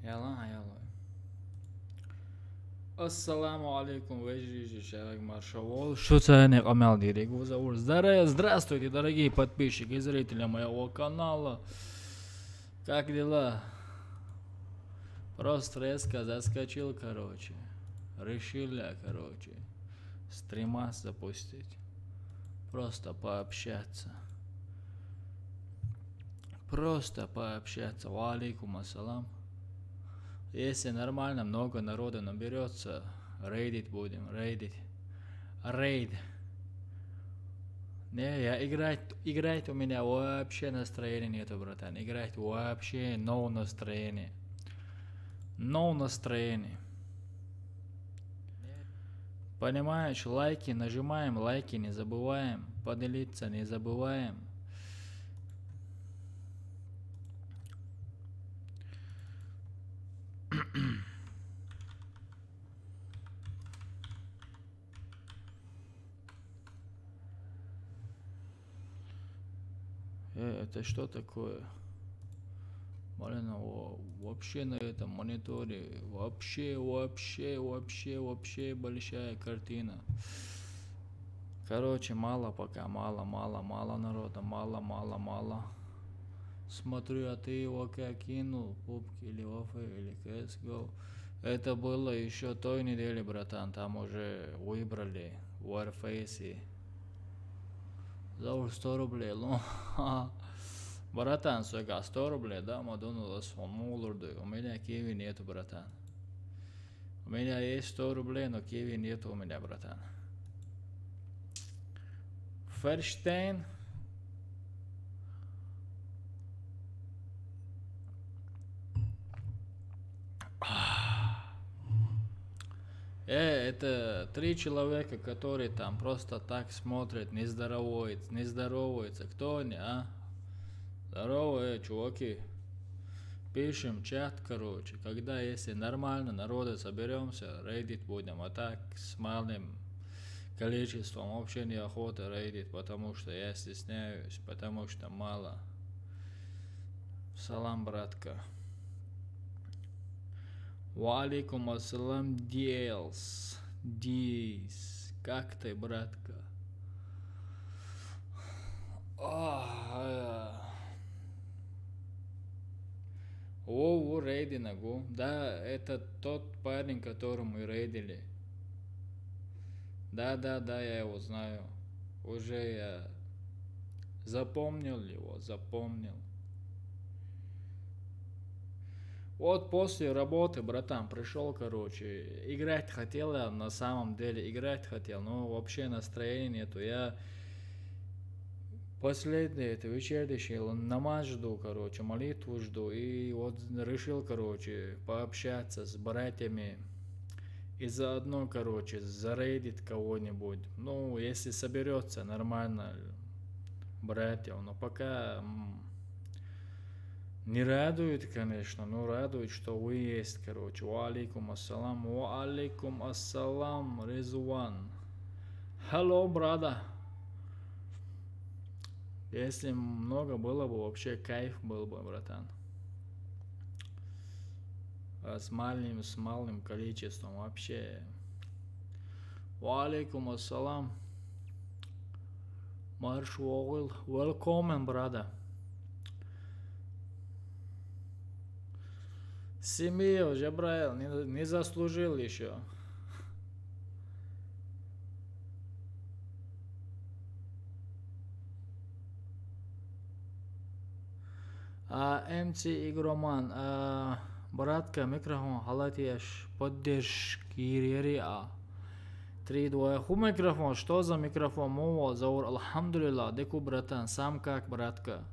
يلا يلا. Ассаламу алейкум, вежиджи, человек маршавол. Что ценник амел диригу заур. Здравствуйте, дорогие подписчики и зрители моего канала. Как дела? Просто резко заскочил, короче. Решили, короче, стрима запустить. Просто пообщаться. Просто пообщаться. Ва алейкум ассалам. Если нормально, много народа наберется, рейдить будем, рейдить. Рейд. Не, я играть у меня вообще настроения нету, братан. Играть вообще no настроение. No настроение. Понимаешь, лайки нажимаем, лайки не забываем. Поделиться не забываем. Это что такое? Блин, вообще на этом мониторе вообще большая картина. Короче, мало пока, мало народа, мало. Смотрю, а ты его как кинул, пупки или офы, или CSGO. Это было еще той недели, братан, там уже выбрали Warface. За 100 рублей, ну, братан, сука, 100 рублей, да, Мадонналдс, он молодой, у меня киви нету, братан. У меня есть 100 рублей, но киви нету у меня, братан. Ферштейн. Это 3 человека, которые там просто так смотрят, не здороваются. Кто они, а? Здорово, чуваки. Пишем чат, короче. Когда, если нормально, народа соберемся, рейдить будем. А так, с малым количеством вообще неохота рейдить, потому что я стесняюсь, потому что мало. Салам, братка. Валикум ассалам, Дис. Как ты, братка? О, рейдинагу. Да, это тот парень, которого мы рейдили. Да, я его знаю. Уже я запомнил его, запомнил. Вот после работы, братан, пришел, короче, играть хотел я, на самом деле, играть хотел, но вообще настроения нету. Я последний, это вечерний намаз жду, короче, молитву жду, и вот решил, короче, пообщаться с братьями и заодно, короче, зарейдить кого-нибудь. Ну, если соберется нормально, братьев, но пока не радует, конечно, но радует, что вы есть, короче. Ва алейкум ассалам, Резван. Hello, брата. Если много было бы, вообще кайф был бы, братан. А с малым количеством вообще. Ва алейкум ассалам. Марш Вогл. Welcome, брата. Семью, Жабраил, не заслужил еще. МЦ Игроман, братка, микрофон, халатияш, поддержки Ририа. 3-2. Ху микрофон, что за микрофон? Мова, заур, алхамдулилла, деку, братан, сам как, братка?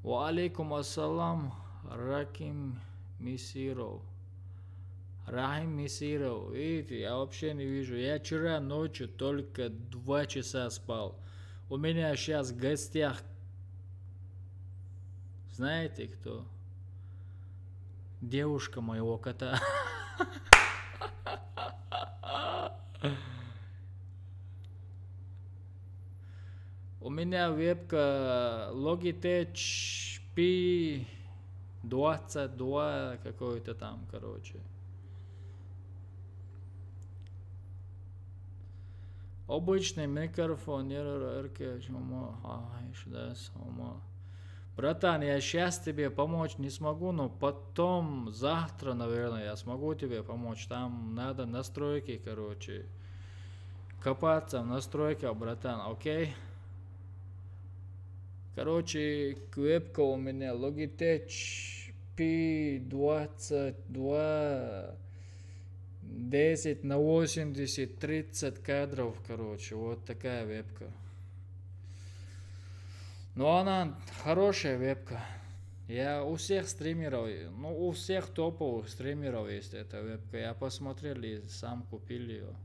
Ва алейкум ассалам, Рахим Мисиров. Видите, я вообще не вижу. Я вчера ночью только 2 часа спал. У меня сейчас в гостях, знаете кто? Девушка моего кота. У меня вебка Logitech P 22 какой-то там, короче. Обычный микрофон, братан, я сейчас тебе помочь не смогу, но потом, завтра, наверное, я смогу тебе помочь. Там надо настройки, короче. Копаться в настройках, братан, окей? Короче, вебка у меня Logitech P22 10/80 30 кадров, короче, вот такая вебка. Но она хорошая вебка. Я у всех стримеров, ну у всех топовых стримеров есть эта вебка. Я посмотрел и сам купил ее.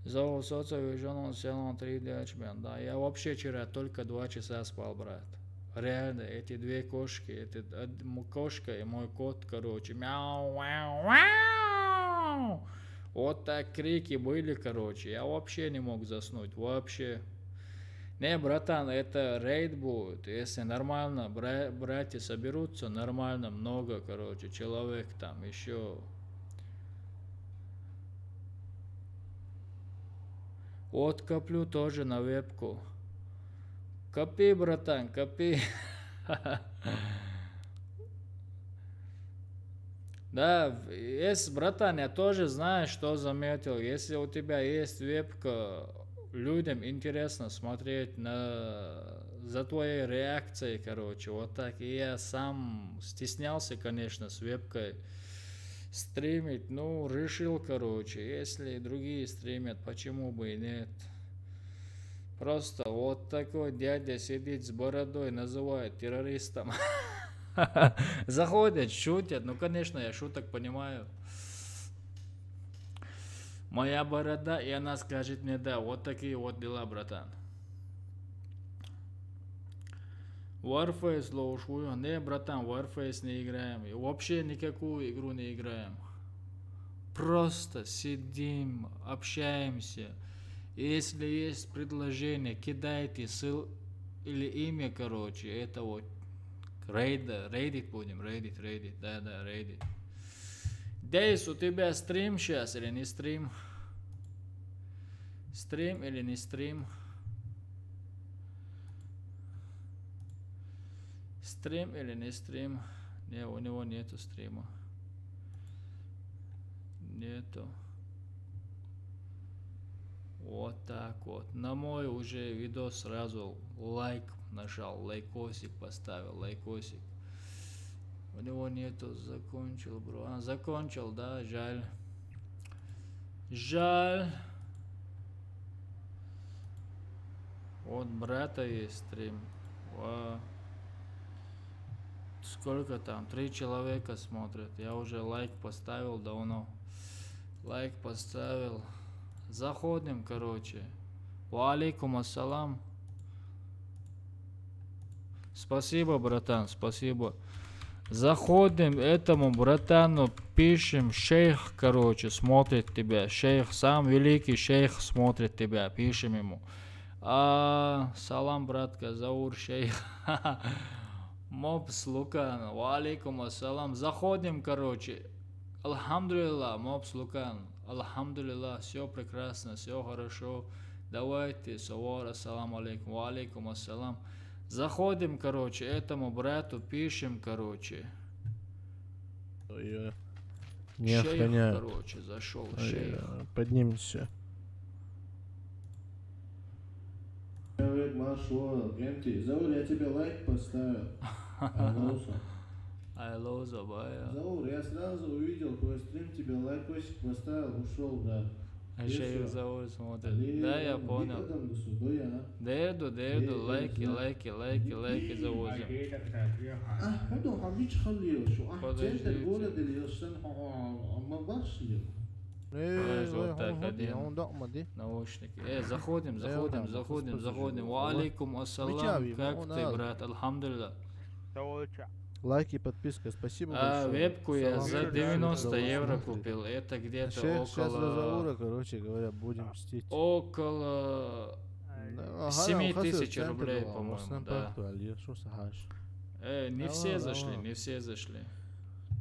Зовут социальную жену, сел на 3 дня. Да, я вообще вчера только 2 часа спал, брат. Реально, эти две кошки, это кошка и мой кот, короче, мяу, мяу, мяу. Вот так крики были, короче, я вообще не мог заснуть, вообще. Не, братан, это рейд будет, если нормально, братья соберутся, нормально, много, короче, человек там еще. Вот коплю тоже на вебку. Копи, братан, копи. Да, есть, братан, я тоже знаю, что заметил. Если у тебя есть вебка, людям интересно смотреть за твоей реакцией, короче. Вот так. И я сам стеснялся, конечно, с вебкой стримить. Ну, решил, короче, если другие стримят, почему бы и нет. Просто вот такой дядя сидит с бородой, называют террористом. Заходят, шутят. Ну, конечно, я шуток понимаю. Моя борода, и она скажет мне, да, вот такие вот дела, братан. Warface лоушую. Не, братан, Warface не играем. И вообще никакую игру не играем. Просто сидим, общаемся. Если есть предложение, кидайте ссылку или имя, короче, это вот рейдить будем, рейдить, да, рейдить. Дейс, у тебя стрим сейчас или не стрим? Стрим или не стрим? Стрим или не стрим? Не, у него нету стрима. Нету. Вот так вот. На мой уже видос сразу лайк нажал, лайкосик поставил, лайкосик. У него нету, закончил, бро. А, закончил, да, жаль. Жаль. Вот брата есть стрим. Во. Сколько там? 3 человека смотрят. Я уже лайк поставил давно. Лайк поставил. Заходим, короче. Ва алейкум ассалам. Спасибо, братан, спасибо. Заходим этому братану, пишем, шейх, короче, смотрит тебя. Шейх, сам великий шейх смотрит тебя, пишем ему. Салам, братка, заур шейх. Мопс Лукан, ва алейкум ассалам. Заходим, короче. Алхамдулилла, Мопс Лукан. Алхамдулилла, все прекрасно, все хорошо. Давайте, Савар, ассалам алейкум, ва алейкум ассалам. Заходим, короче, этому брату пишем, короче. Не охраняют. Короче, зашел шейх. Поднимемся. Маршрут, Генти, Заур, я тебе лайк поставил. Айлоза, бая. Заур, я сразу увидел твой стрим, тебе лайкосик поставил, ушел, да. Шейх Заур смотрит. Да, я понял. Дерду, лайки завозим. Вот так, один. Наушники. Заходим. Ва алейкум ассалам. Как ты, брат? Алхамдулилlah. Лайки, подписка, спасибо А большое. вебку я Салам за алейкум, 90 кто вас евро смотрит. купил. Это где-то Сейчас около... разговора, короче говоря, будем мстить. Около Да, 7 ага, тысяч центр рублей, дала, по-моему, Осман да. Пахтуалия, что сахаш? Не Давай, все зашли, давай. не все зашли.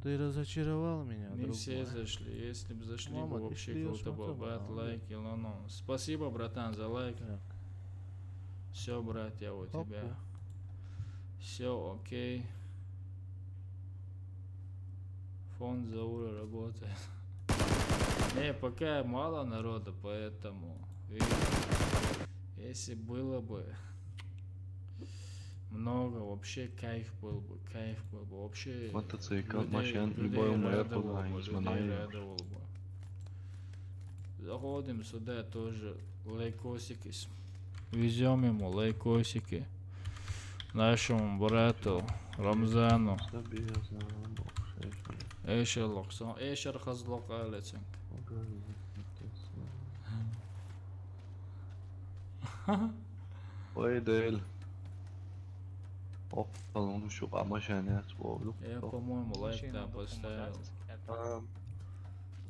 Ты разочаровал меня, Не друг все мой. зашли. Если бы зашли, Мама, бы ты вообще шлешь, круто было. смотри, Брат, мама. лайки, ну. Спасибо, братан, за лайк. Так, Все, брат, я у хоп, тебя. Все окей. Фонд Заура работает. Не, пока мало народа, поэтому... Если было бы много, вообще кайф был бы. Вообще... Мотоцикл, людей- машин, людей любой умер, радовал бы, погаем, людей смотаем. радовал бы. Заходим сюда тоже лайкосики. Везем ему лайкосики. Нашему брату Рамзану. Эшер хазлок алецин. Ой, Дель. О, ну что, а машина, свободу. Я, по-моему, лайк там поставил.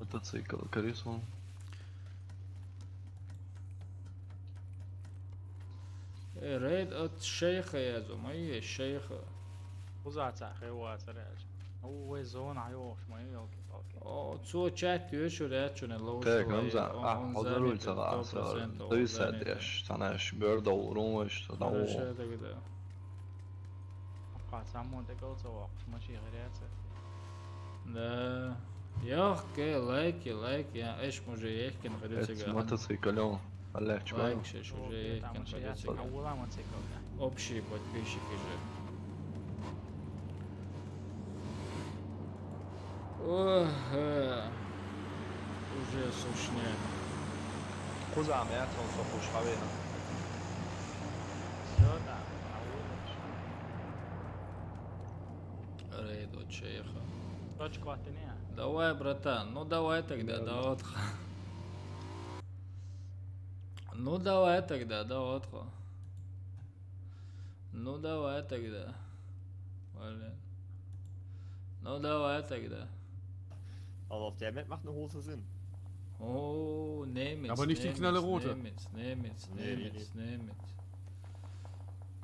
Мотоцикл, Карисон. Рейд от шейха я думаю, шейха. وزعت خيوات راج هو زون عيوش ما يوكي اوكي О, цо чат юшур ячуне лоушо. Так, Рамзан, hazırlıysa da asıl. Duysa diş, sana şu bir doğurmuş, da o. Хорошо тогда. قاعد سامون تقول سواق ماشي غيرات Да. Ёхке, лайки, я эш уже ехкен Et ходится. мотоцикл он. Allah çuval. Лайк шеш уже ехкен ماشي ходится. اول ما تسكر Общие подписчики же. Ох, уже сушня. خذ عمليات وصفوش حوالينا سودا Рейд от шейха. точку отня Давай, братан, ну давай тогда, до отха. Ну давай тогда, до отха. Ну давай тогда. Блин. Ну давай тогда. Aber auf der Map macht eine Hose Sinn. Oh, Nemitz. Aber nicht die knallerote.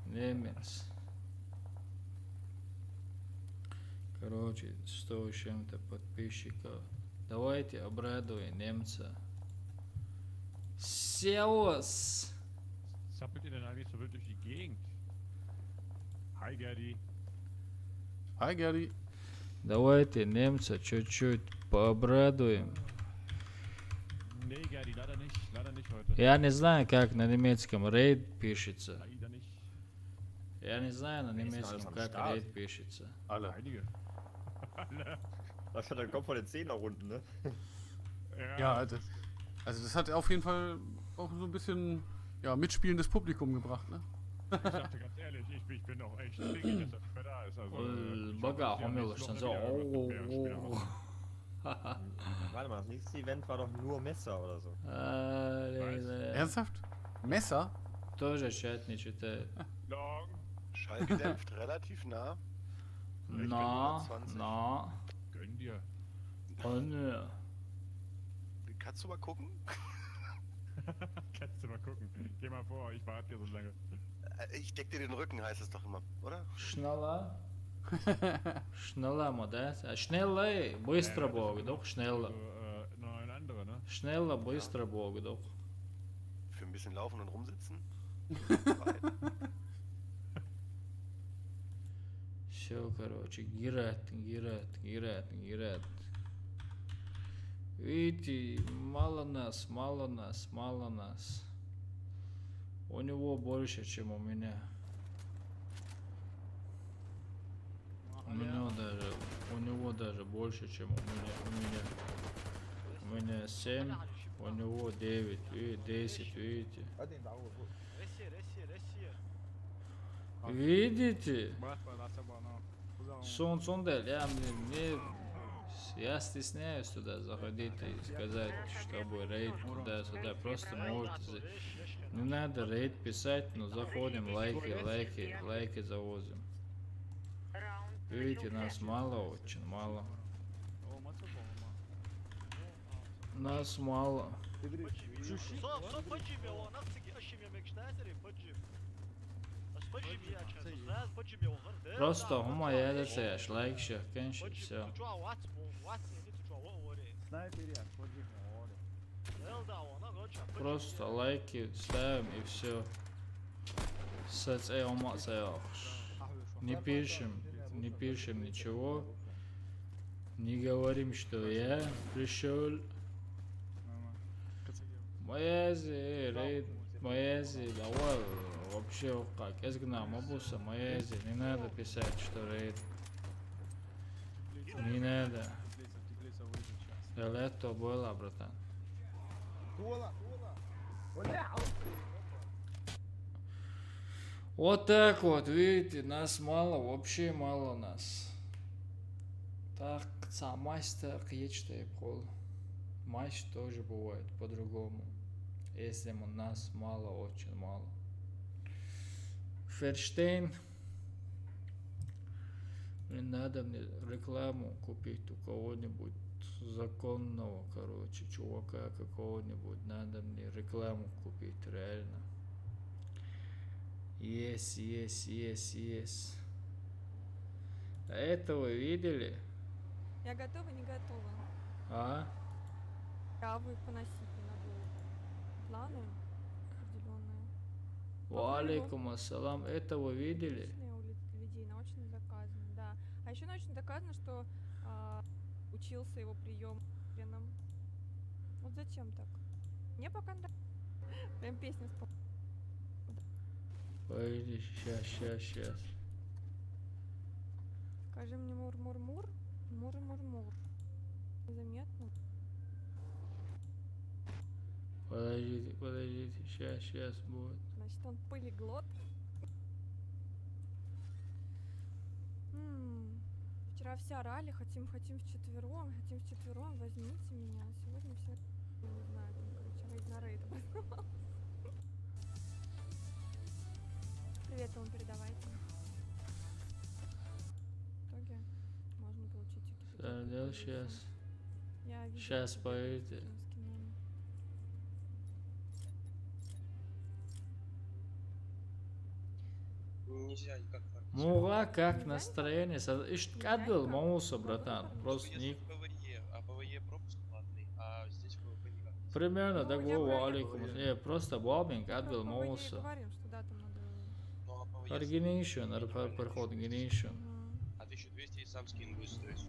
Немец. Короче, 100 с чем-то подписчиков. Давайте обрадуем немца. Servus! Zappelt ihr denn eigentlich so wild durch die Gegend? Hi, Gerdi. Hi, Gary. Давайте немца чуть-чуть пообрадуем. Nee, Gerdi, leider nicht heute. Я не знаю, как на немецком рейд пишется. Leider nicht. Я не знаю на немецком, am как Start. рейд пишется. Alle. Einige. Alle. Das hat der Kopf von den 10er Runden, ne? Ja, das hat auf jeden Fall auch so ein bisschen mitspielendes Publikum gebracht, ne? Ich sagte ganz ehrlich, ich bin auch echt stinkig, dass er nicht mehr da ist. Also, Бага умелось, dann so. Warte mal, das nächste Event war doch nur Messer oder so. Ernsthaft? Messer? Тоже чат не читает. Long. Schallgedämpft, relativ nah. На. Gönn dir. Kannst du mal gucken? Kannst du mal gucken. Geh mal vor, ich warte hier so lange. Ich deck dir den Rücken, heißt es doch immer, oder? Шнала. Шнала, да? Шнелла, быстро бог, doch, schneller. Noch ein anderer, ne? Schneller, быстро бог, doch. Für ein bisschen laufen und rumsitzen? Все, короче, гират. Видите, мало нас. У него больше, чем у меня. У него даже больше, чем у меня. У меня 7, у него 9, и 10, видите? Видите? Солнце, я стесняюсь туда заходить и сказать, чтобы рейд туда-сюда. Просто можете... Не надо рейд писать, но заходим, лайки завозим. Видите, нас мало, очень мало. Нас мало. Просто хума едется, лайкши, кенши, все. Просто лайки ставим и все. Не пишем ничего. Не говорим, что я пришел. Моязи, рейд, моязи, давай вообще как. Эсгна, мабуса, моязи. Не надо писать, что рейд. Не надо. Это было, братан. Вот так вот, видите, нас мало, вообще мало нас. Так, самайста кьечтай пол. Матч тоже бывает по-другому. Если нас мало, очень мало. Ферштейн. Блин, надо мне рекламу купить у кого-нибудь законного, короче, чувака какого-нибудь. Надо мне рекламу купить, реально. Yes. А это вы видели? Я готова, не готова. А? А вы поносите, надо планы определенные. Валейкум ассалам. Это вы видели? Людей научно доказано, да. А еще научно доказано, что учился его прием хреном. Вот зачем так? Мне пока нравится. Прям песня спокойно. Пойди, сейчас. Скажи мне мур-мур-мур. Мур-мур-мур. Незаметно. Подождите, сейчас будет. Значит, он полиглот. Вчера все орали, хотим вчетвером, возьмите меня. Сегодня все, не знаю, там, короче, рейд на рейд. Привет ему передавайте. В итоге можно получить Сардел, сейчас поедете. Нельзя никак фармить. Муга, как настроение? Ишткадл, Мауса, братан. Просто не... А ПВЕ пропуск платный, а здесь ПВП никак. Примерно так было, алейкум. Просто бабинг, адвил, Мауса. Организation, проход Organization. А 1200 и сам скин будет стоить.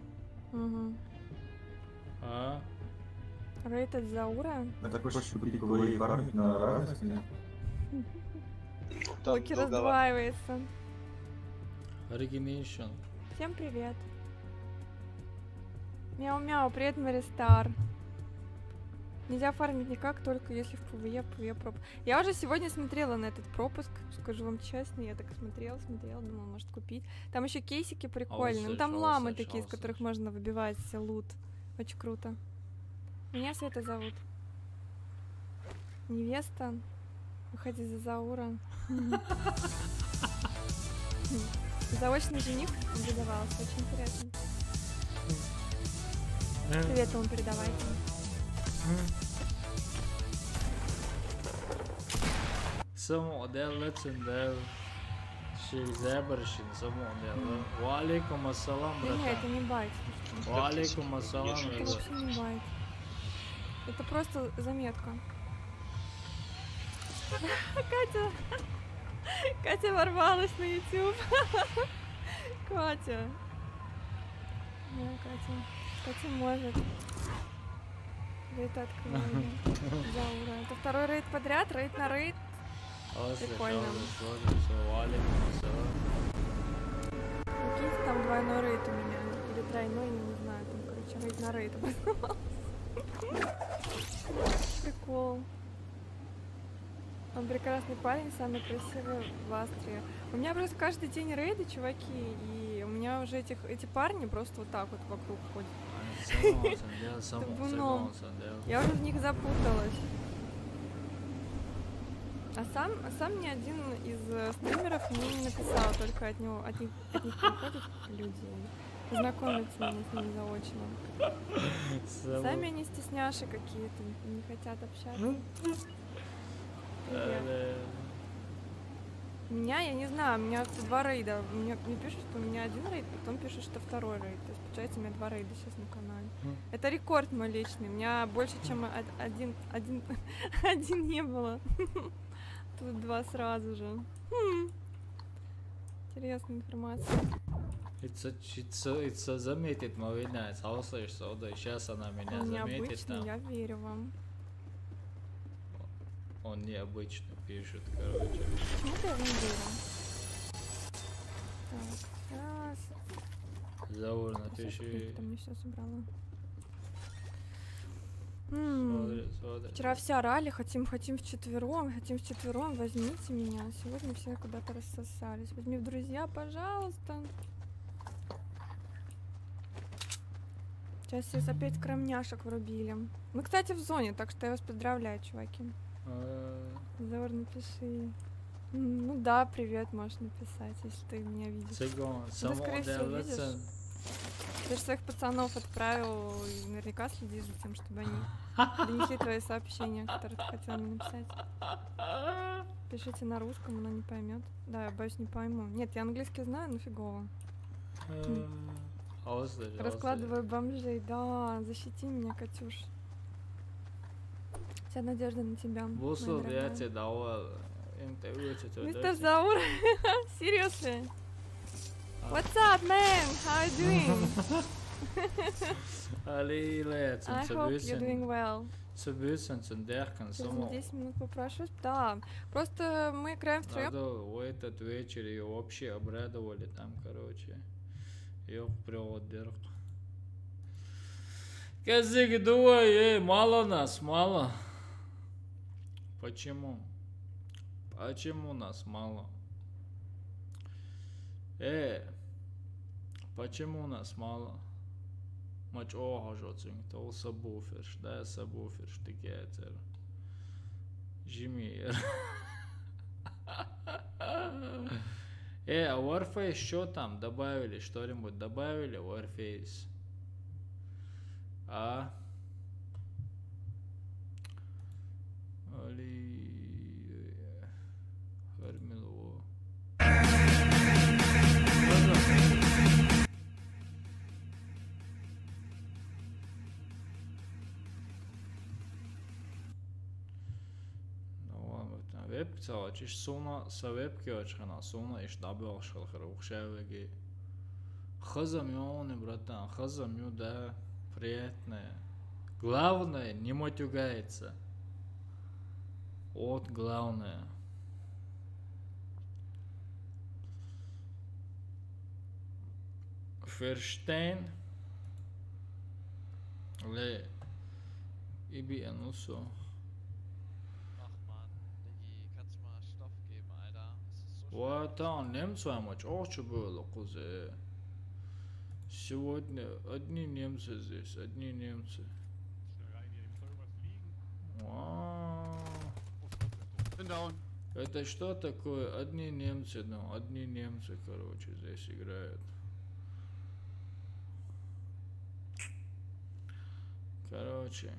А? Рейд от Заура? Это хочешь купить ПВЕ фармить на радости? Локи раздваивается. Organization. Всем привет. Мяу-мяу, привет, Маристар. Нельзя фармить никак, только если в ПВЕ пропуск. Я уже сегодня смотрела на этот пропуск, скажу вам честно, я так смотрела, думала, может купить. Там еще кейсики прикольные, ну там ламы такие, из которых можно выбивать лут. Очень круто. Меня Света зовут. Невеста. Выходи за Заура. Заочный жених образовался, очень интересно. Привет ему передавайте. Самодел лецендел. Шейзебершин, самодел. Валейкум ассалам, братан. Нет, это не байт. Валейкум ассалам, это вообще не байт. Это просто заметка. Катя ворвалась на YouTube. Катя. Катя может. Рейд открывали. Заура. Это второй рейд подряд, рейд на рейд. Прикольно. Прикиньте, там двойной рейд у меня. Или тройной, я не знаю. Там, короче, рейд на рейд. Прикол. Он прекрасный парень, самый красивый в Астрии. У меня просто каждый день рейды, чуваки, и у меня уже эти парни просто вот так вот вокруг ходят. Я уже в них запуталась. А сам ни один из стримеров мне не написал, только от них приходят люди знакомиться меня с ним заочно. Сами они стесняши какие-то, не хотят общаться. Привет. Меня, я не знаю, у меня 2 рейда. Мне пишут, что у меня 1 рейд, потом пишут, что 2-й рейд. То есть, получается, у меня 2 рейда сейчас на канале. Это рекорд мой личный. У меня больше, чем один не было. Тут 2 сразу же. Интересная информация. Это заметит Мавина, слышишься, сейчас она меня заметит. Необычно, я верю вам. Он необычно пишет, короче. Почему-то я не верю. Так, раз. Заур, напиши. Там не все собрала. Смотри. Вчера все орали, хотим вчетвером, возьмите меня. Сегодня все куда-то рассосались. Возьми в друзья, пожалуйста. Сейчас здесь опять кромняшек врубили. Мы, кстати, в зоне, так что я вас поздравляю, чуваки. Заур, напиши. Ну да, привет, можешь написать, если ты меня видишь. Ты, скорее всего, видишь. Ты же своих пацанов отправил и наверняка следишь за тем, чтобы они донесли твои сообщения, которые ты хотел мне написать. Пишите на русском, она не поймет. Да, я боюсь, не пойму. Нет, я английский знаю, но фигово. Раскладываю бомжей. Да, защити меня, Катюш. Вся надежда на тебя. Я тебе давал интервью. Мистер Заур, seriously? What's up, man? How are you doing? I hope you're doing well. Через 10 минут попрошусь. Да, просто мы играем втроем. В этот вечер ее вообще обрадовали там, короче. Ёх, привод, дерг. Казик, давай, мало нас, мало. Почему? Почему нас мало? Почему нас мало? Maç åhajocing to subwoofers, да, subwoofers тикетер. Жимир. А Warface что там? Добавили что-нибудь? Добавили Warface? Хармилово. Web całość jest suna sa webki oczkana suna ish dabel шалхар ухшавеги. Хазамёны, братан, хазамю, да, приятное. Главное, не матюгается. Вот главное. Verstehen? Le. Ibi anusо. Вот он, немцы мочь, очень было, кузе. Сегодня одни немцы здесь, одни немцы. Это что такое? Одни немцы, ну, одни немцы, короче, здесь играют. Короче,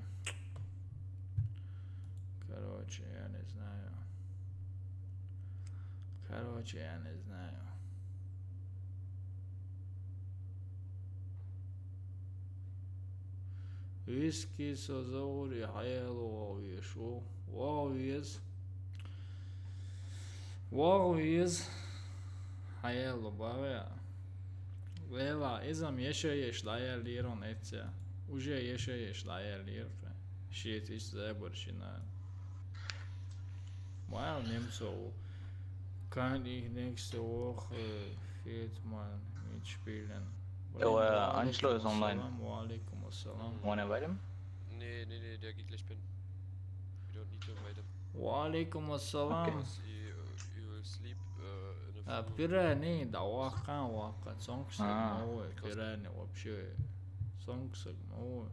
я не знаю. Короче, я не знаю. Виски созаури хаялу вауишу. Вауиз. Хаялу бавя. Лела, изам ешаеш лая лирон эця. Уже ешаеш лая лирфе. Шиетиш заборшина. Вау, немцов. Kann ich nächste Woche Feldmann mitspielen? Anschluss online. Walaikum assalam. Wanna weiter? Nee, der geht gleich bin. We don't need to weiter. Walaikum assalam. You will sleep in a Пирани, да, вака, сонгсак новый, пирани вообще. Сонгсак новый.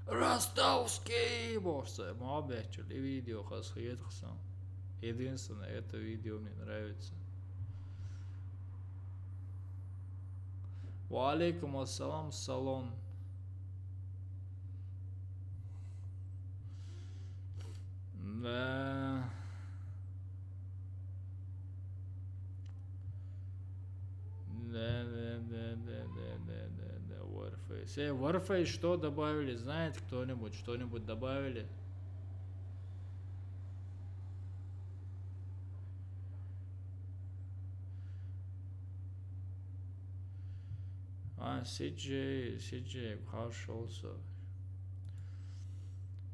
Ростовский, босса, мабечу, ли видео хасхиет хасан. Единственное, это видео мне нравится. Ва алейкум ассалам, салон. Да. Да, Warface. Warface что добавили? Знаете кто-нибудь? Что-нибудь добавили? CJ, хорошо also.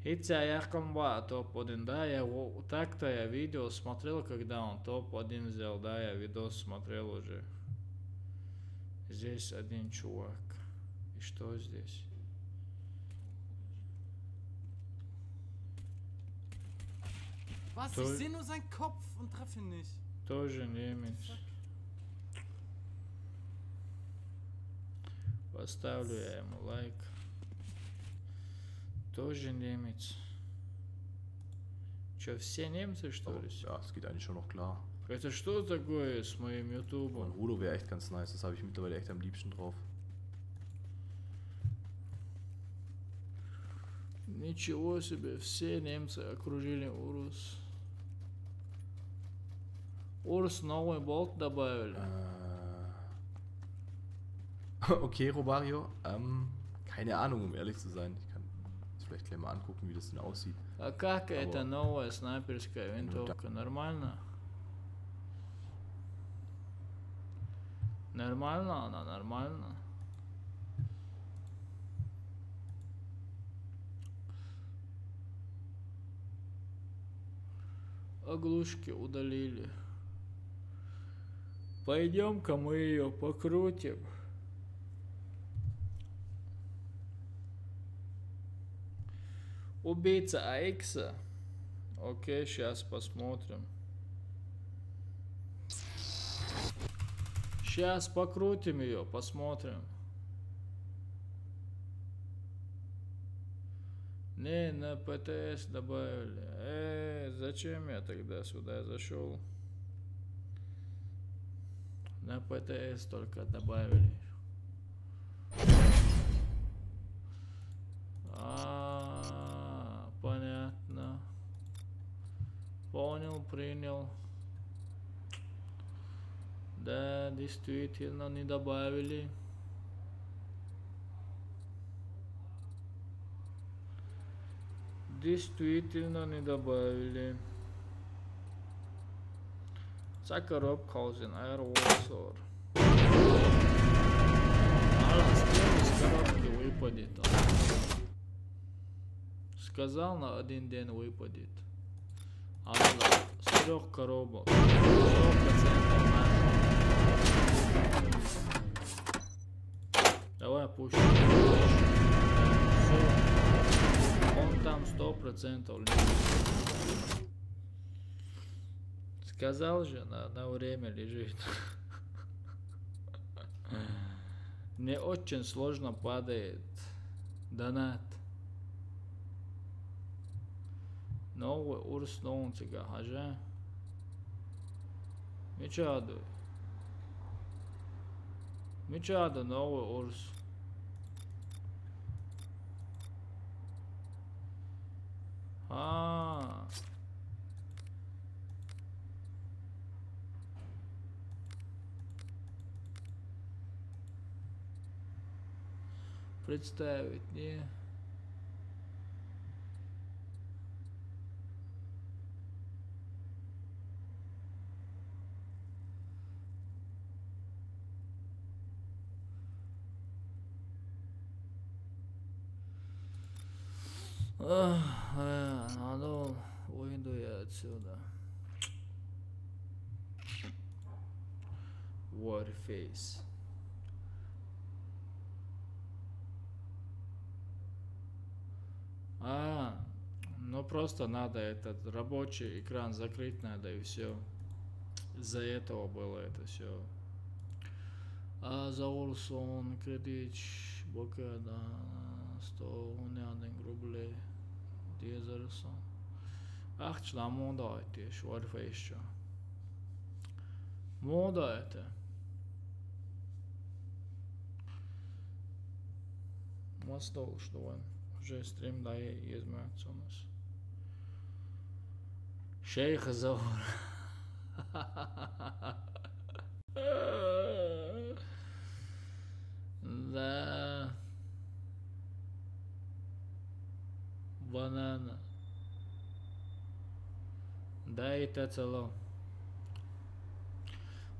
Hitя Якомба топ-1, да, так-то я видео смотрел, когда он топ-1 взял, да, я видос смотрел уже. Здесь один чувак. И что здесь? Was? Ich sehe nur seinen Kopf und treffe ihn nicht. Тоже немец. Поставлю я ему лайк. Тоже немец. Че, все немцы, что ли? Ja, es geht eigentlich schon noch klar. Это что такое с моим ютубом? Und Rudo wäre echt ganz nice, das habe ich mittlerweile echt am liebsten drauf. Ничего себе, все немцы окружили Урус. Урус новый болт добавили. Okay, Robario. Keine Ahnung, um ehrlich zu sein. Ich kann es vielleicht gleich mal angucken, wie das denn aussieht. А как это новая снайперская винтовка? Нормально? Нормально она, нормально. Оглушки удалили. Пойдем-ка мы ее покрутим. Убийца Айкса. Окей, сейчас посмотрим. Сейчас покрутим ее, посмотрим. Не, на ПТС добавили. Зачем я тогда сюда зашел? На ПТС только добавили. Понятно. Понял, принял. Да, действительно не добавили. Действительно не добавили. Сакаров Каузен, Аэроволсор. С коробки выпадет. Сказал, на один день выпадет. С 3 коробок. 100% Давай пусть. Он там 100% лежит. Сказал же, на время лежит. Мне очень сложно падает донат. Новый урс нового хажа. Мечаду. Мечаду новый урс. Представить, не? Надо выйду я отсюда. Warface. Ну просто надо этот рабочий экран закрыть надо и все. Из-за этого было это все. Заулсон, кредич, блокада, 100 рублей. Дезерсон. Achtschla mondajt és orfejsja. Mondajte. Mostol что уже стрим да измется у нас. Шейх Заур. Да. Банана. Дайте цело.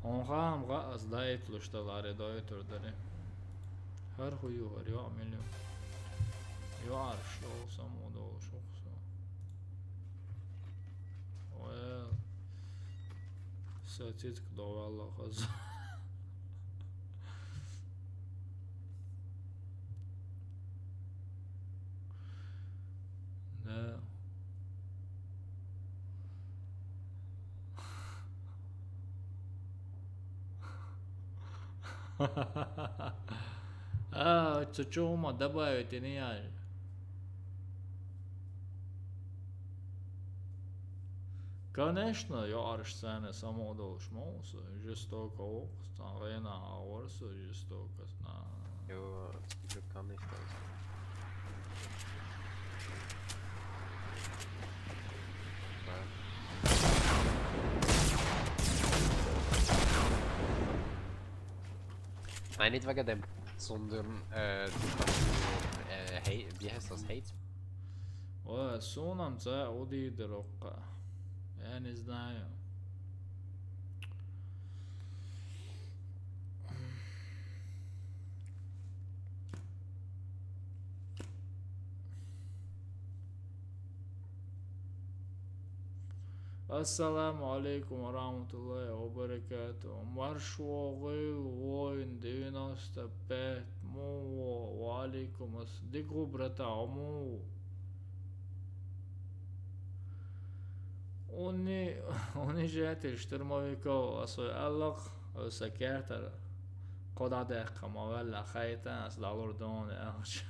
Он хам гас дает лушталаре дает ордере. Her huyu var ya milyon. Ya arşlı olsam o da olur çoksa. Well. Satitk da vallahi kaz. Ne? Что ума добавить и не я. Конечно, я аршсене самодолш мousu, жестоко okstan, rena orsu, žestokas na. Jo, det kan nicht also. Nein, nicht wegen dem, sondern wie heißt das? Hate? وسونم تعودي درقة يعني знаю. Ассаламу алейкум ва рахматуллахи ва баракатуху. Маршвогил воин 95 му ва алейкум ас. Дигу брата му. Oni žetir штурмовиков асой аллах сакертер. Кода декка мавелла хайтан ас далурдон ахш.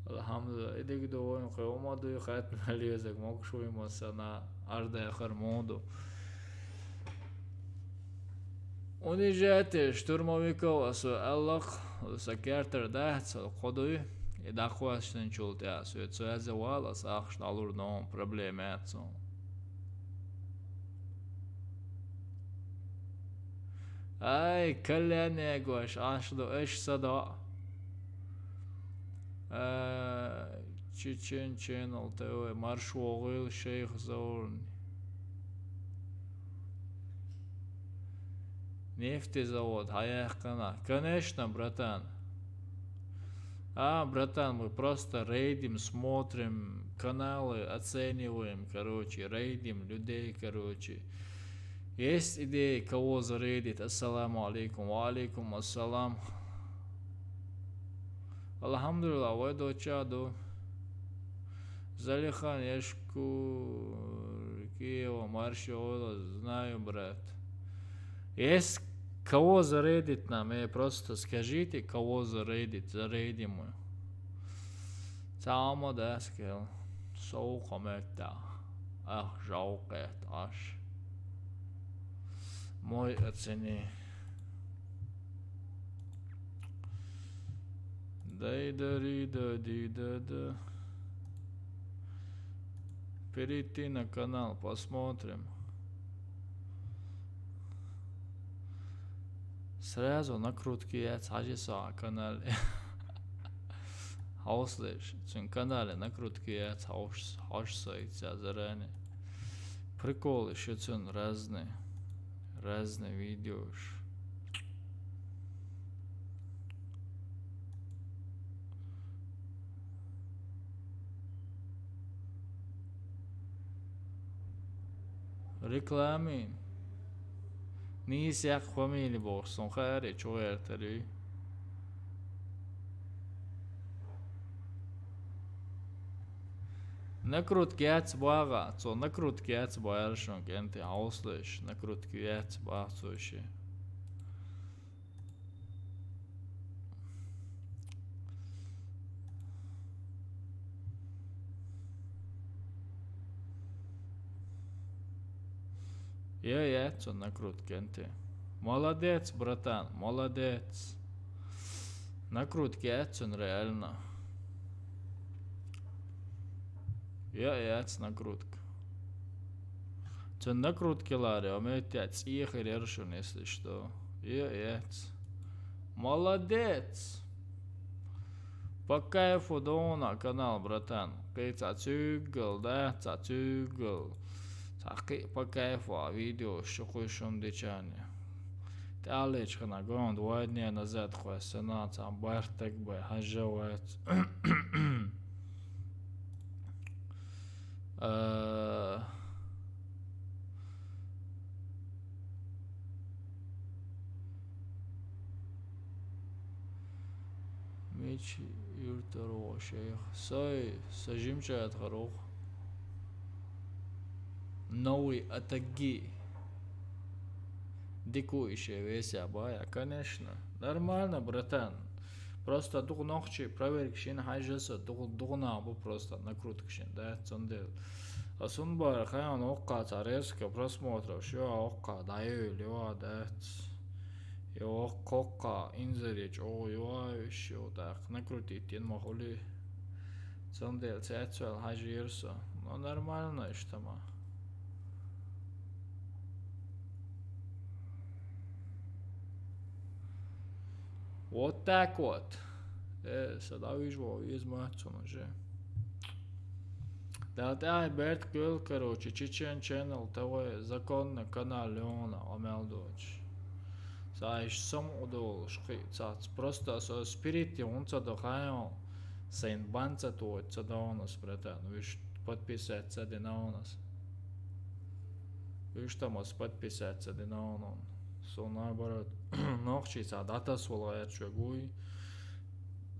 Alhamdulillah, idik doin qiyoma do khatm aliyazak mokshoy masana arda akhir mondo. Oni žetir штурмовиков асой аллах сакертер дахц qodoi idaqwashin chulta so it's as well as ахш dalurdon problematson. Ay kalane gosh ashdo ish sada. Chechen channel TV Marshwogil Sheikh Zaurni. Нефтезавод, Хаяхкана. Конечно, братан. Братан, мы просто рейдим, смотрим каналы, оцениваем, короче, рейдим людей, короче. Есть идеи, кого зарейдить? Ассаламу алейкум, ва алейкум ассалам. Алхамдулилlah, вы до чаду. Залихан, Яшку, Киева, Маршиола, знаю, брат. Есть кого зарейдить нам, просто скажите, кого зарейдить, зарейдим мы. Само да скел, соухамета, жалкет, аж. Мой оцени. Да. Перейти на канал, посмотрим. Сразу накрутки яц ажиса канале. Хауслеш, цун канале накрутки яц хаушса яца заранее. Приколы еще цун разные видео. Reklami. Nisi jak familj borson skär i tjoerteri. Накрутки отсбага, цо накрутки отсбаешон, кенты ауслыш, накрутки отсбахцуши. Я цо накрутки, кенты. Молодец, братан, молодец. Накрутки отсон реально. Я накрутка. Цен накрутки лари, а мы тяц их и решим, если что. Я. Молодец. По кайфу дона канал, братан. Кейца цюгл, да, цюгл. По кайфу видео, что хуйшом дичане. Талич хана гон 2 дня назад хуйсена, там бартек бы хажевает. Меч юртаро шейх. Сой сажимчает горох. Новый атаги. Дикующая веся бая, конечно. Нормально, братан. Просто дух ночи проверь, что хажется, дух набу просто накруткшин, да, цондел. А сунбар хаян окка царевска просмотров, что окка даю лева, да. И окка инзерич, о, я еще так накрутить, тен махули. Цондел, цецвел хажирса. Ну нормально, что ма. Вот так вот. Сюда вижу, из матча уже. Да, Берт Гюл, короче, Чечен Channel, ТВ, законный канал Леона, Амелдоч. Знаешь, сам удол, шхицац. Просто со спирити, он цадохаем, сейн банца то, цада у нас, братан. Вишь, подписаться на у нас. Вишь, там подписаться на у нас. Со наоборот, ногчица, дата сволает шагуй.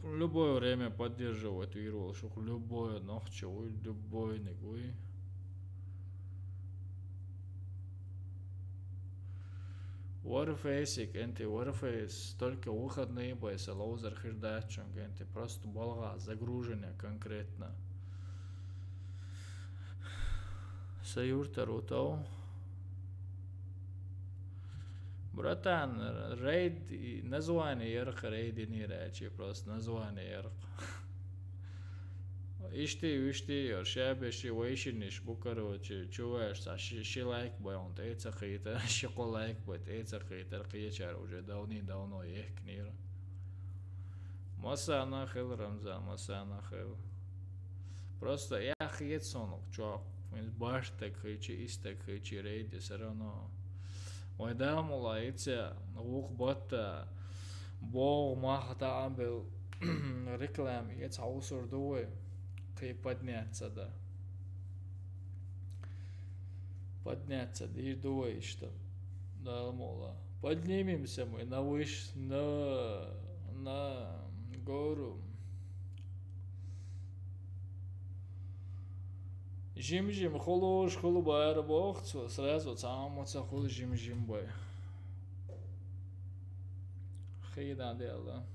Любое время поддерживать вирус, любое ногчевой, любой негуй. Warface, энти Warface, только выходные бойся, лоузер хиждачен, энти просто болга, загруженная конкретно. Саюрта рутау. Братан, рейд, название ярко рейди не речи, просто название ярко. Ишти, шабеши, вейшиниш, букарочи, чуваешься, шилайк бой, он тейца хейтер, шоколайк бой, тейца хейтер, кьячар уже давно их книра. Масана хел, Рамзан, масана хел. Просто я хейтсонок, чувак, баштек хейчи, истек хейчи, рейди, все равно. Ой, да, молодец, ух, бота, бог, махта, амбел, реклам, jetzt аусурдуй, кей подняться, да. Подняться, да и дуй, что, да, мола. Поднимемся мы на гору. Жим, холош, холубайр, бог, сразу цамоца, хол жим, бой. Хейда дело.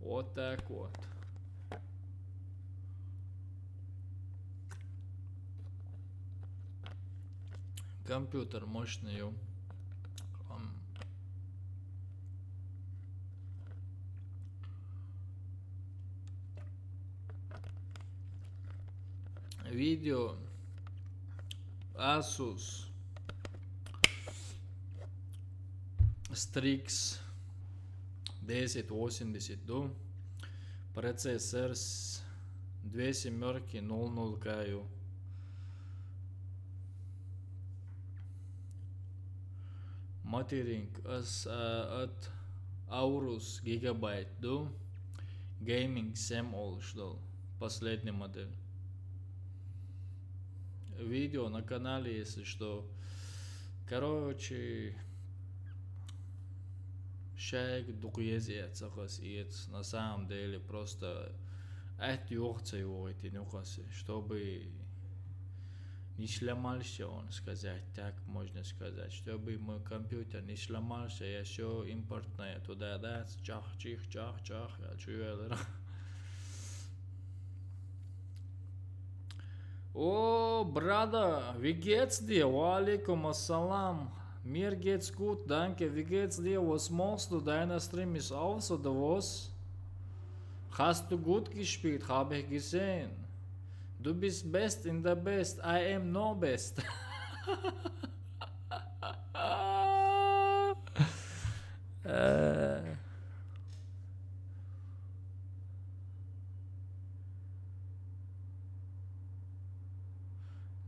Вот так вот. Компьютер мощный. Видео Asus Strix 1080 до процессор с 2 семерки 00 каю. Материнг от Aorus Gigabyte до Gaming Sam All ждал последний модель. Видео на канале, если что. Короче, Шайк дугезет, сахасиет. На самом деле просто это юрца юрит, чтобы не сломался он, сказать, так можно сказать, чтобы мой компьютер не сломался, я все импортное туда, да, чах, чих, чах, чах, я чую. О, brother, wie geht's dir? Walaikum assalam. Mir geht's gut, danke. Wie geht's dir? Was machst du? Deiner Stream ist aus, oder was? Hast du gut gespielt? Habe ich gesehen. Du bist best in the best. I am no best.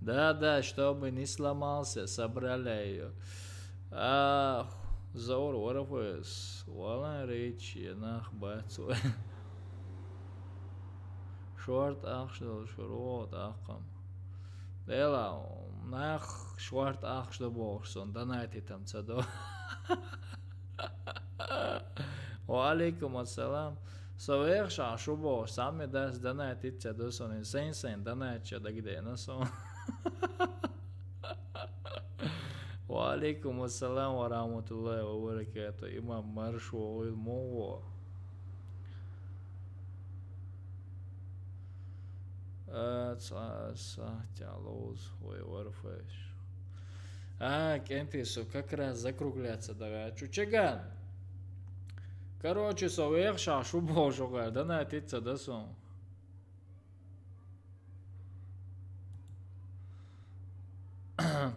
Да, чтобы не сломался, собрали ее. Зор, Орфес, Валан Ричи, Нах Бацу. Шорт Ахшдал, Шурот Ахкам. Дела, Нах Шорт Ахшдал Боксон, донайте там цадо. Валейкум ассалам. Соверша Шубо, сами даст донайте цадо сон, инсейн, донайте да где на сон. Валейкум ассалам ва рахматуллахи ва баракату. Имам Маршу ойл мово. Тялоз, ой, варфэш. Кентису, как раз закругляться давай. Чучаган. Короче, соверша Шубо жугар, донайте цадо сон.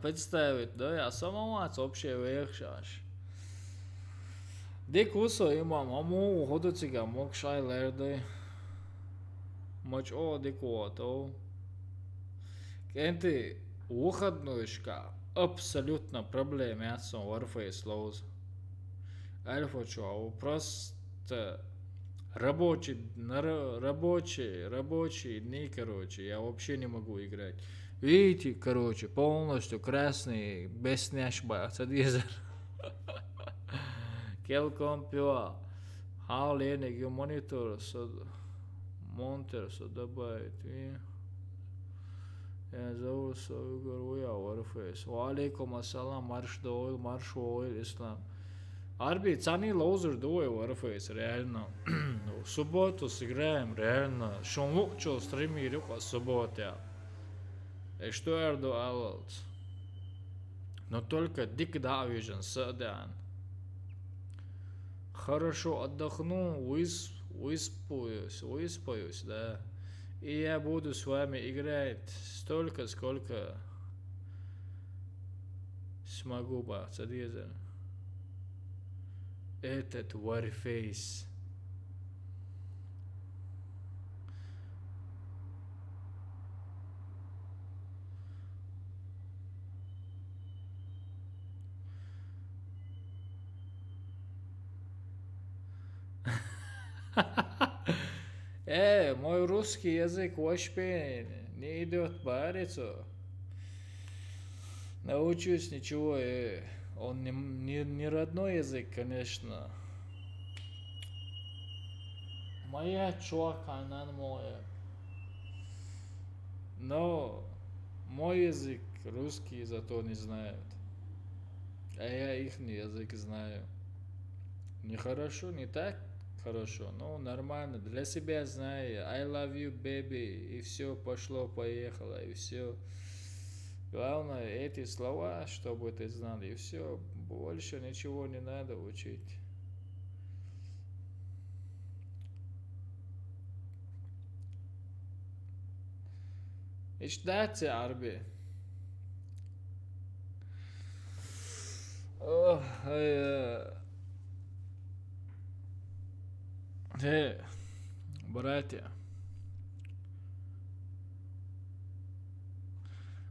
Представить, да, я самомац общее вершаш. Дикусо имам, аму ходуцига мог шайлерды. Мач о дикуато. Кенти выходнушка абсолютно проблемы от сон Warface Lows. Альфа чо, просто рабочий дни, короче, я вообще не могу играть. Видите, короче, полностью красный, без не ошибаться, дизель. Келком пиво. Хауленик и монитор, монтер, добавить. Я зову свою гору, я Warface. Валейкум ассалам, марш ойл, ислам. Арби, цани лозер дуэ Warface, реально. В субботу сыграем, реально. Шумлукчо стримирю по субботе. И что я жду алалц? Но только дик давижен, садан. Хорошо отдохну, выспаюсь, да. И я буду с вами играть столько, сколько смогу, бацадизер. Этот Warface. Мой русский язык вообще не идет по арицу. Научусь ничего, он не родной язык, конечно. Моя чувака, она моя. Но мой язык русский зато не знают. А я их язык знаю. Нехорошо, не так хорошо, но нормально. Для себя знаю. I love you, baby. И все пошло-поехало. И все. Главное, эти слова, чтобы ты знал. И все. Больше ничего не надо учить. İşte Arbi. Oh, братья.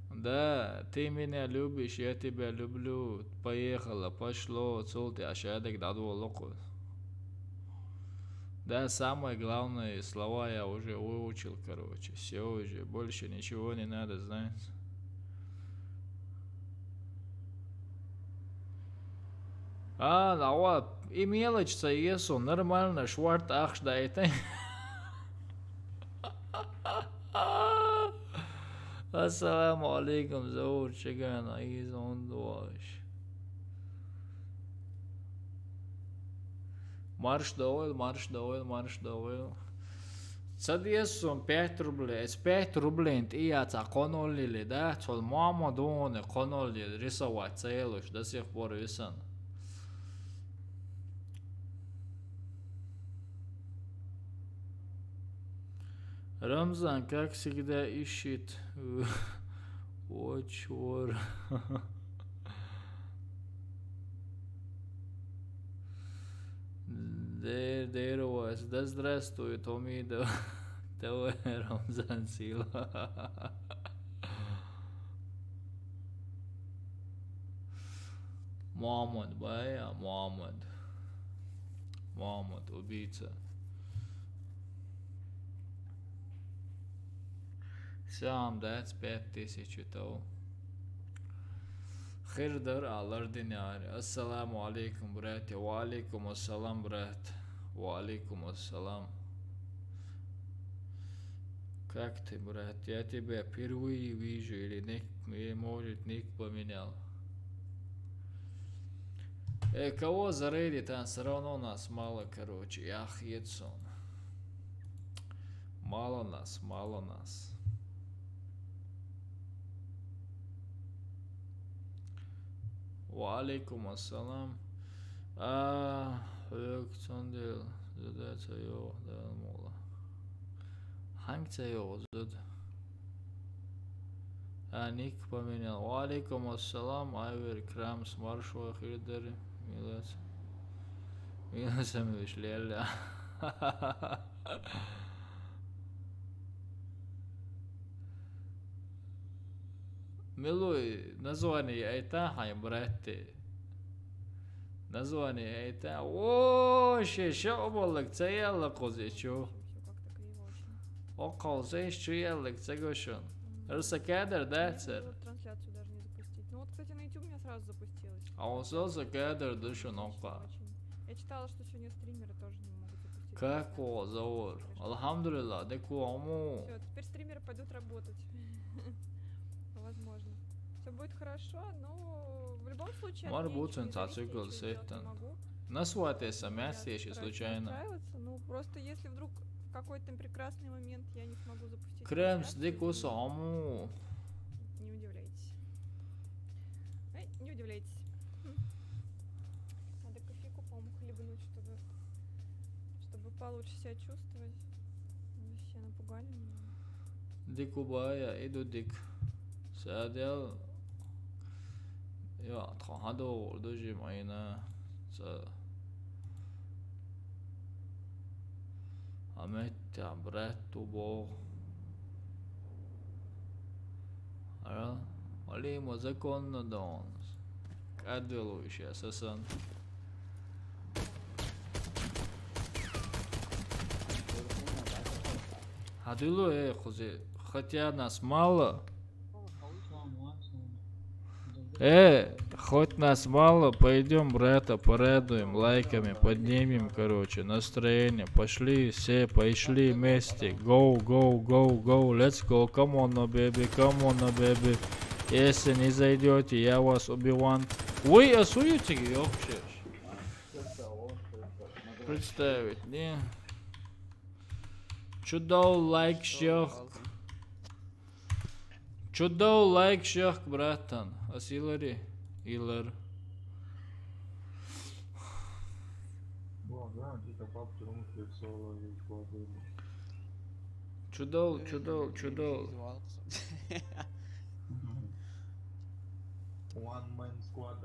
Да, ты меня любишь, я тебя люблю. Поехало, пошло, цулти, ашадек даду локу. Да, самое главное слова я уже выучил, короче. Все уже, больше ничего не надо знать. А, вот, и мелочь-то есть, нормально, шварт ах дайте. Ассаламу алейкум, заур чигана, изон дуаш. Marš doil. Tad iesum 5 rubļi, 5 rubļi ijācā konolili, da, tol mama done konolili risavā cēluši, das их por visan. Рамзан, как всегда, ищет очор. There was, да здравствует, Омидо, давай, Рамзан Сила. Мухаммад, бая, Мухаммад, убийца. Сам, that's 5000 то. Хирдар аллардиняр. Ассаламу алейкум, братья. Ва алейкум ассалам, брат. Ва алейкум ассалам. Как ты, брат? Я тебя впервые вижу, или может, ник поменял. Кого зарейдит, а все равно нас мало, короче. Ах, Едсон. Мало нас. Ва алейкум ассалам. Öksöndel, задаться его, да, мола. Хангца его, зуд. Ник поменял. Ва алейкум ассалам, айвер крамс, маршва хирдери, миласами вишлеля. Милуй, название это хай, братья. Название это. О, что было, цеяло козечу. О, козечу, яло, цегошон. Русакадр, да, сэр? Трансляцию даже не запустить. Ну вот, кстати, на YouTube у меня сразу запустилось. А он сразу кадр, душу, ну-ка. Я читала, что сегодня стримеры тоже не могут запустить. Как заур? Алхамдулилlah, деку аму. Все, теперь стримеры пойдут работать. Возможно. Все будет хорошо, но в любом случае... Может быть, сенсацию сеттен. Насватайся, мясишь случайно. Ну, просто если вдруг в какой-то прекрасный момент я не смогу запустить... Кремс, деку саму. Не удивляйтесь. Не удивляйтесь. Надо кофейку, по-моему, хлебнуть, чтобы получше себя чувствовать. Вообще напугали меня. Дику бая, иду дик. Садел. Ja, trahado, doji maina. Så. Amet ja brett och bo. Ara, ali mozakon na dons. Kadvelo еще сасан. Хадило хузе, хотя нас мало. Хоть нас мало, пойдем, брата, порадуем, лайками, поднимем, короче, настроение. Пошли, все, пошли вместе. Go, let's go, come on, baby, baby. Если не зайдете, я вас убиваю. Ой, а суете вообще? Представить, не? Чудо, лайк, щёк. Чудо, лайк, щёк, братан. Асилари, Илар. Чудо. One man squad,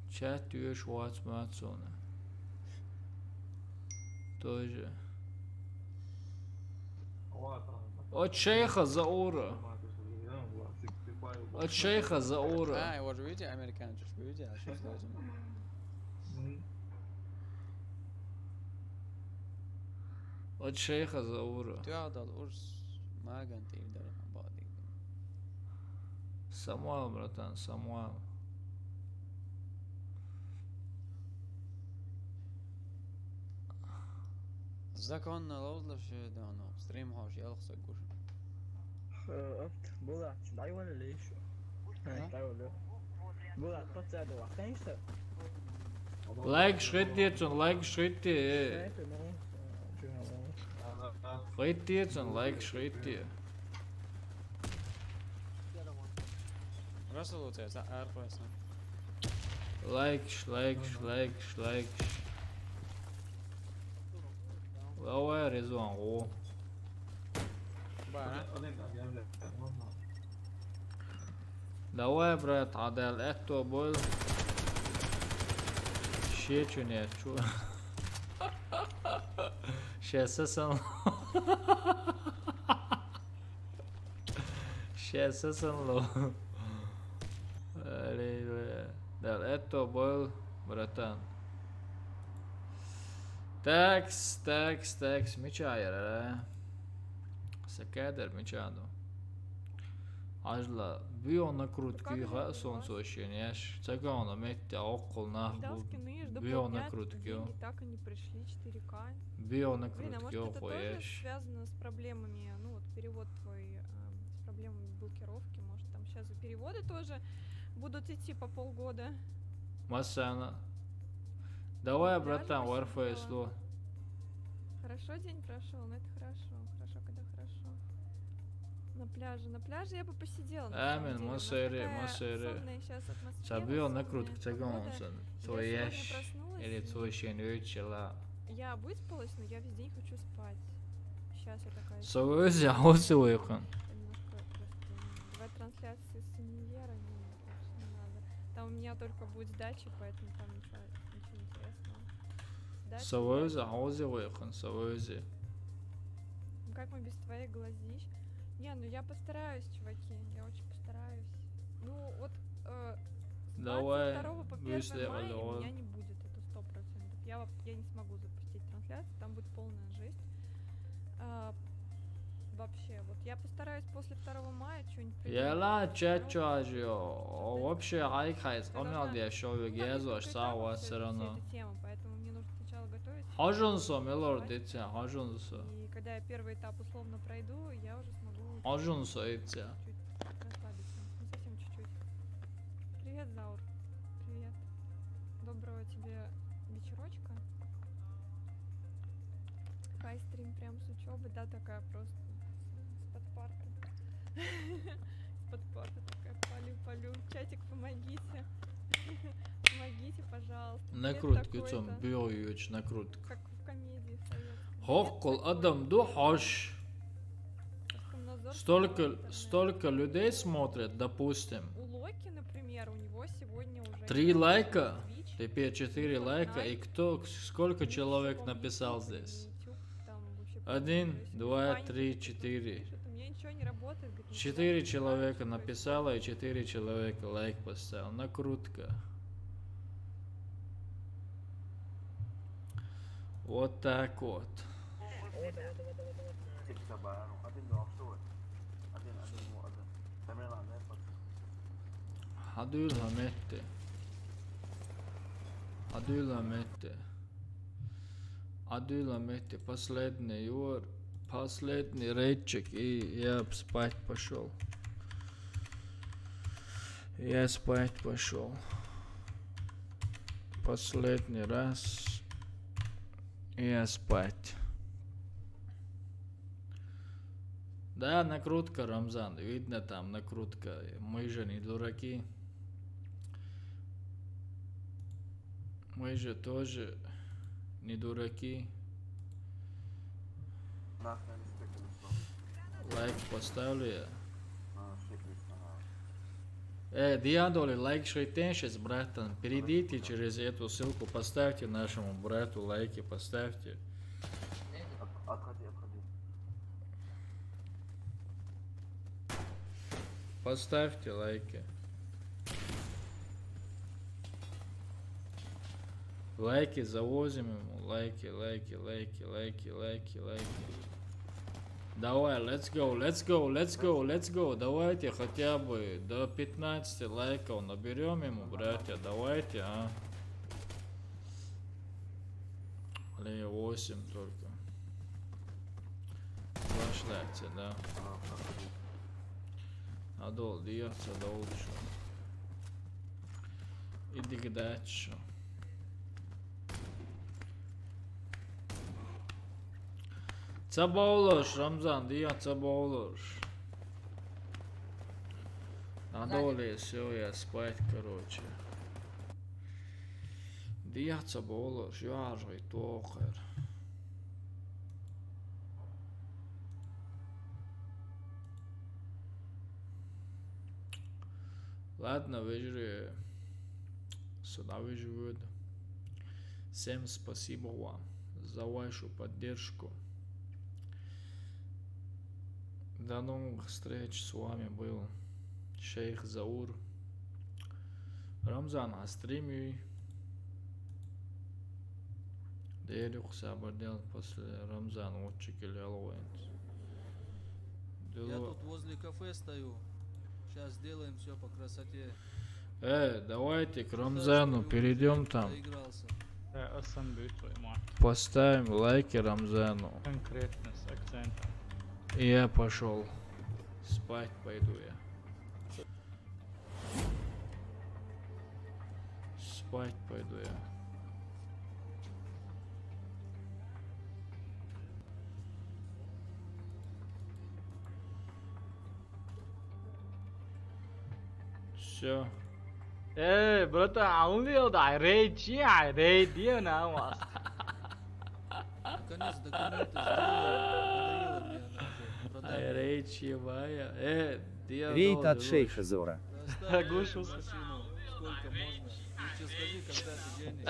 Chat diyor Schwarz Marzone. Тоже. От шейха Заура. От шейха Заура. его же видите, американцы, видите, а что сложно? От шейха Заура. تقعد على القرص ما قنتي يقدر بعض Самуэл, братан, Самуэл. Законно ловло في دانو ستريم هاش يلا سجور Boa, dai ولا ليش؟ dai ولا Boa, trotz er doch denkst du? Like schritt jetzt und like schritt dir. Schritt jetzt und like schritt dir. راسل وتعز عارف راسل Like. Давай резон. Давай, брат, عدل اتو بول. شي چونه چو. شي اساسا. شي اساسا لو. دل اتو بول bratан. Tekst, Mičajere. Sekeder Mičado. Ажла bio накрутки солнцоощенияш. Цагана метти окол нахбу. Bio накрутки. Так и не пришли 4К. Bio Блин, а накрутки может это тоже охуешь. связано с проблемами, ну вот перевод твой, с проблемами блокировки, может там сейчас и переводы тоже будут идти по полгода. Масана. Давай, братан, Warface ло. Хорошо день прошел, ну это хорошо, когда хорошо. На пляже я бы посидела. Амин, масэри. Сабио накрутки цагансон. Твояш. Или твой щенючила. Я выспалась, но я весь день хочу спать. Сейчас я такая... Совызи аусуйхан. Немножко просто... Давай трансляции с Универа, не надо. Там у меня только будет сдача, поэтому там ничего интересного. Совызи аусуйхан, совызи. Ну как мы без твоих глазищ? Не, ну я постараюсь, чуваки, я очень постараюсь. Ну вот... Давай, 2 по 1 мая меня не будет, это 100%. Я не смогу запустить трансляцию, там будет полная жесть. Вообще, вот я постараюсь после 2 мая что-нибудь придумать. Яла чачажио. Вообще айкайс. Амял я шоу гезош сауа сырано. Поэтому мне нужно сначала готовить. Хажунсо, милорд, дитя, хажунсо. И когда я первый этап условно пройду, я уже смогу... Хажунсо, дитя. Расслабиться. Ну совсем чуть-чуть. Привет, Заур. Привет. Доброго тебе вечерочка. Хай-стрим прям с учебы, да, такая просто с-под парты. С-под парты такая палю. Чатик, помогите. Помогите, пожалуйста. Накрутки, цом биоюч, накрутки. Как в комедии советской. Хоккол адам духаш. Столько людей смотрят, допустим. У Локи, например, у него сегодня уже 3 лайка, теперь 4 лайка, и сколько человек написал здесь? 1, 2, 3, 4. 4 человека написало и 4 человека лайк поставил. Накрутка. Вот так вот. Адуйла последний юр, последний рейдчик, и я спать пошел. Последний раз. Я спать. Да, накрутка, Рамзан. Видно там накрутка. Мы же не дураки. Мы же тоже не дураки. Лайк поставлю я. Диадоли, лайк шейтеншис, братан. Перейдите через эту ссылку, поставьте нашему брату лайки, поставьте. Поставьте лайки. Лайки завозим ему. Лайки. Давай, let's go. Давайте хотя бы до 15 лайков наберем ему, братья. Давайте, а. Или 8 только. Başlayacağız, да. Adol diyorsa da oldu şu. İdi gidelim şu. Sabah olur Ramzan diyor, sabah olur. Adol все, я спать, короче. Diyor sabah olur, şarjı toker. Ладно, выжри. Сюда выживет. Всем спасибо вам за вашу поддержку. До новых встреч. С вами был Шейх Заур. Рамзан, а стриме Делюх собрал после Рамзана. Вот чекили Алуэнс. Я тут возле кафе стою. Сейчас сделаем все по красоте. Давайте к Рамзану перейдем там. Ассамблею мать. Поставим лайки Рамзану. Конкретно с акцентом. И я пошел. Спать пойду я. Спать пойду я. Все. Братан, а он видел, да, рейди на вас. Наконец документы сделали. Надоело мне она уже. Рейчи моя. Рейд от Шейха Зора. Оглушился. Сколько можно? Лучше скажи, когда ты денешь.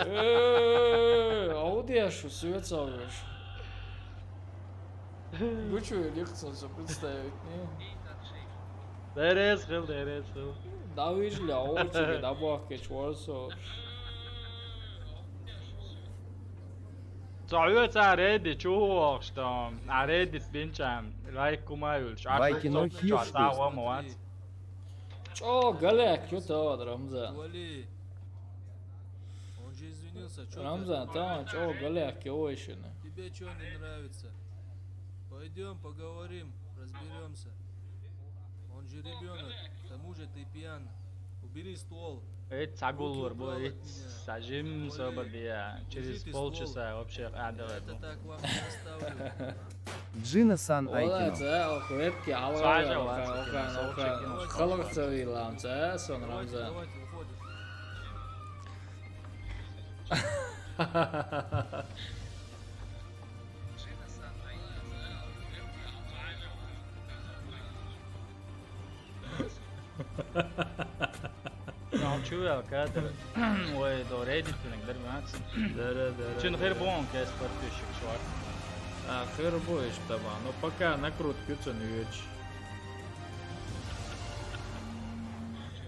А вот я что, свет салвишь? Вы что, лекцию все представить, не? Дерез хил. Da vižļa očīgi dabākie čvorsoši. Ծայույց արեդի չուղոշտամ, արեդից բինչամ, լայքում այուլչ, Վայկինո աղվամոած։ Չո, գալեք, յու տավադ, Рамзан. Он же извинился. Рамзан, там, чё, галек, ойшины. Тебе что не нравится? Пойдем поговорим, разберемся. Он же ребенок, к тому же ты пьян. Убери ствол. Цагул варбу, сажим сободия. Через полчаса вообще адалет. Это так вам не оставлю. Джина-сан Айкино. Олай, охуетки, алай, халакцави ламца, сон Рамзан. نعطيه كادر ودوريدي نقدر معاكس Да. شنو غير بون كاس بارتيشك شوار Хер будешь طبعا, но пока накрутки ценюешь.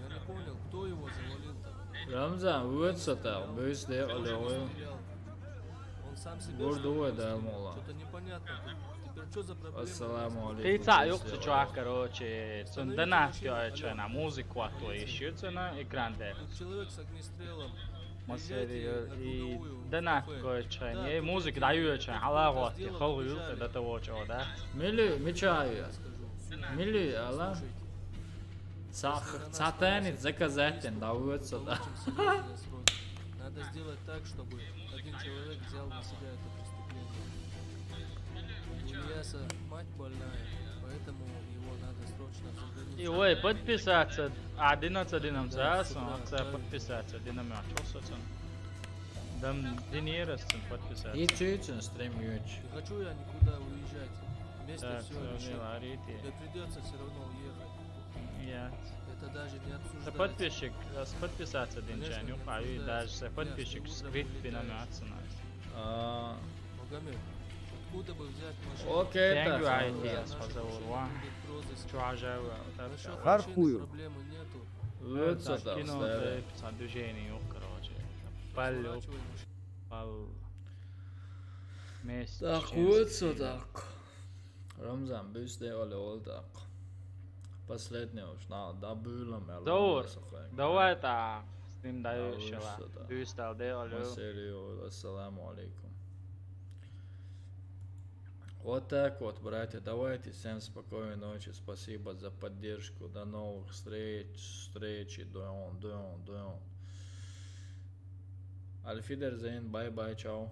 Я не понял, кто его завалил-то? Рамзан, высота, быстрее, олег. Он сам себе Гордовой, да, мола. Что-то непонятно. Теперь что за проблема? Ассаламу алейкум. Тица юкса чувак, короче, цундана тёча на музыку а то ищется на экран де. Человек с огнестрелом. и дана короче, не музыка даёча, аллаху ти хавую до того чего, да? Мили, мечаю. Мили, алла. Цатанит заказать, да, высота. Надо сделать так, чтобы один человек взял на себя это преступление. У Ильяса мать больная, поэтому его надо срочно в заграницу. И ой, подписаться 11 подписаться, динамик, что дам деньги подписаться. И чуть-чуть стримить. Не хочу я никуда уезжать. Вместе Так, все все, решим. Рите. Тебе придется все равно уехать. Я. Это даже не обсуждается. Подписчик, подписаться деньги, а и даже подписчик скрыть бинамиаться. Магомед, откуда бы взять машину? Окей, так. Хархую. Проблемы нету. Высота, старый. Движение, короче. Палю. Пал. Так, высота. Рамзан, бюсте оле олдак. Последнее уж, да бюлом. Добр, давай это с ним дающего. Бюстал, да, оле. Василию, ассаламу алейкум. Вот так вот, братья, давайте, всем спокойной ночи, спасибо за поддержку, до новых встречи, дуэн. Альфидерзейн, бай-бай, чао.